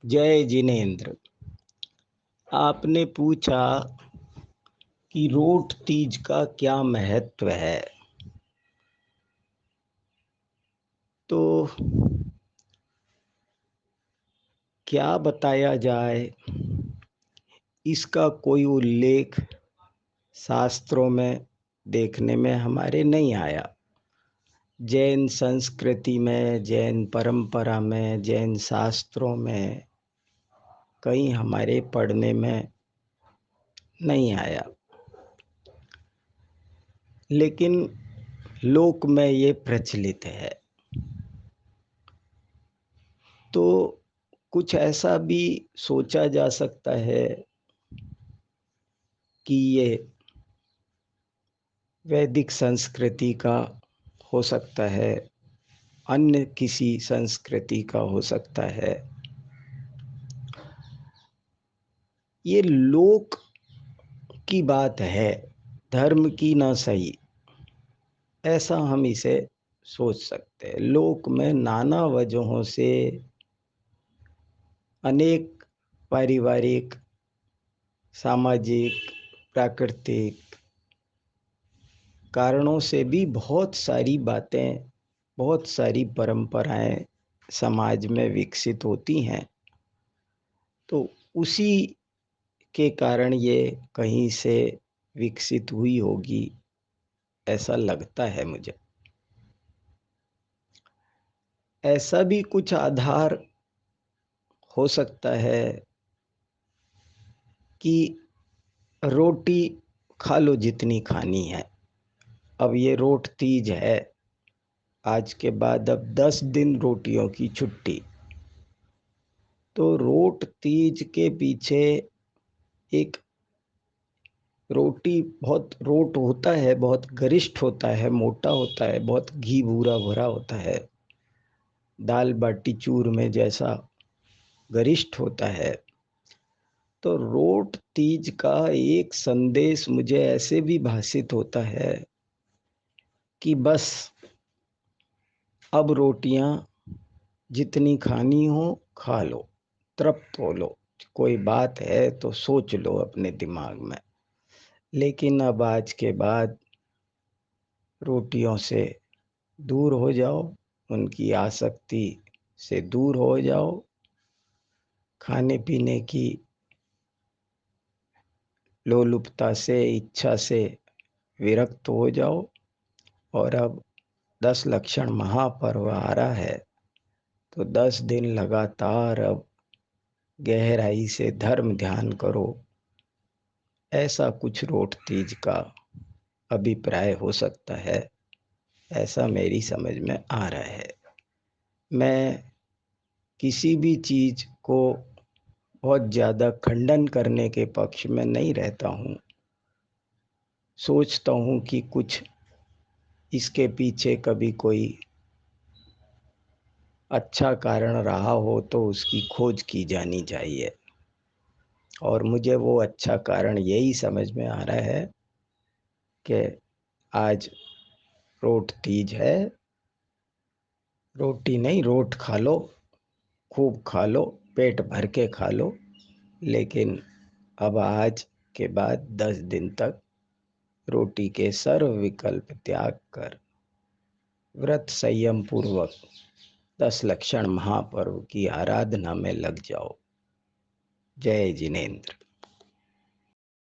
जय जिनेन्द्र। आपने पूछा कि रोट तीज का क्या महत्व है। तो क्या बताया जाए, इसका कोई उल्लेख शास्त्रों में देखने में हमारे नहीं आया। जैन संस्कृति में, जैन परंपरा में, जैन शास्त्रों में कहीं हमारे पढ़ने में नहीं आया। लेकिन लोक में ये प्रचलित है। तो कुछ ऐसा भी सोचा जा सकता है कि ये वैदिक संस्कृति का हो सकता है, अन्य किसी संस्कृति का हो सकता है। ये लोक की बात है, धर्म की ना सही, ऐसा हम इसे सोच सकते हैं। लोक में नाना वजहों से अनेक पारिवारिक, सामाजिक, प्राकृतिक कारणों से भी बहुत सारी बातें, बहुत सारी परंपराएं समाज में विकसित होती हैं। तो उसी के कारण ये कहीं से विकसित हुई होगी, ऐसा लगता है मुझे। ऐसा भी कुछ आधार हो सकता है कि रोटी खा लो जितनी खानी है। अब ये रोट तीज है, आज के बाद अब 10 दिन रोटियों की छुट्टी। तो रोट तीज के पीछे एक रोटी बहुत रोट होता है, बहुत गरिष्ठ होता है, मोटा होता है, बहुत घी भूरा भरा होता है, दाल बाटी चूरमे जैसा गरिष्ठ होता है। तो रोट तीज का एक संदेश मुझे ऐसे भी भासित होता है कि बस अब रोटियां जितनी खानी हो खा लो, तृप्त हो लो। कोई बात है तो सोच लो अपने दिमाग में, लेकिन अब आज के बाद रोटियों से दूर हो जाओ, उनकी आसक्ति से दूर हो जाओ, खाने पीने की लोलुपता से, इच्छा से विरक्त हो जाओ। और अब 10 लक्षण महापर्व आ रहा है, तो 10 दिन लगातार अब गहराई से धर्म ध्यान करो। ऐसा कुछ रोट तीज का अभिप्राय हो सकता है, ऐसा मेरी समझ में आ रहा है। मैं किसी भी चीज को बहुत ज्यादा खंडन करने के पक्ष में नहीं रहता हूँ। सोचता हूँ कि कुछ इसके पीछे कभी कोई अच्छा कारण रहा हो तो उसकी खोज की जानी चाहिए। और मुझे वो अच्छा कारण यही समझ में आ रहा है कि आज रोट तीज है। रोटी नहीं, रोट खा लो, खूब खा लो, पेट भर के खा लो। लेकिन अब आज के बाद 10 दिन तक रोटी के सर्व विकल्प त्याग कर व्रत संयम पूर्वक 10 लक्षण महापर्व की आराधना में लग जाओ। जय जिनेन्द्र।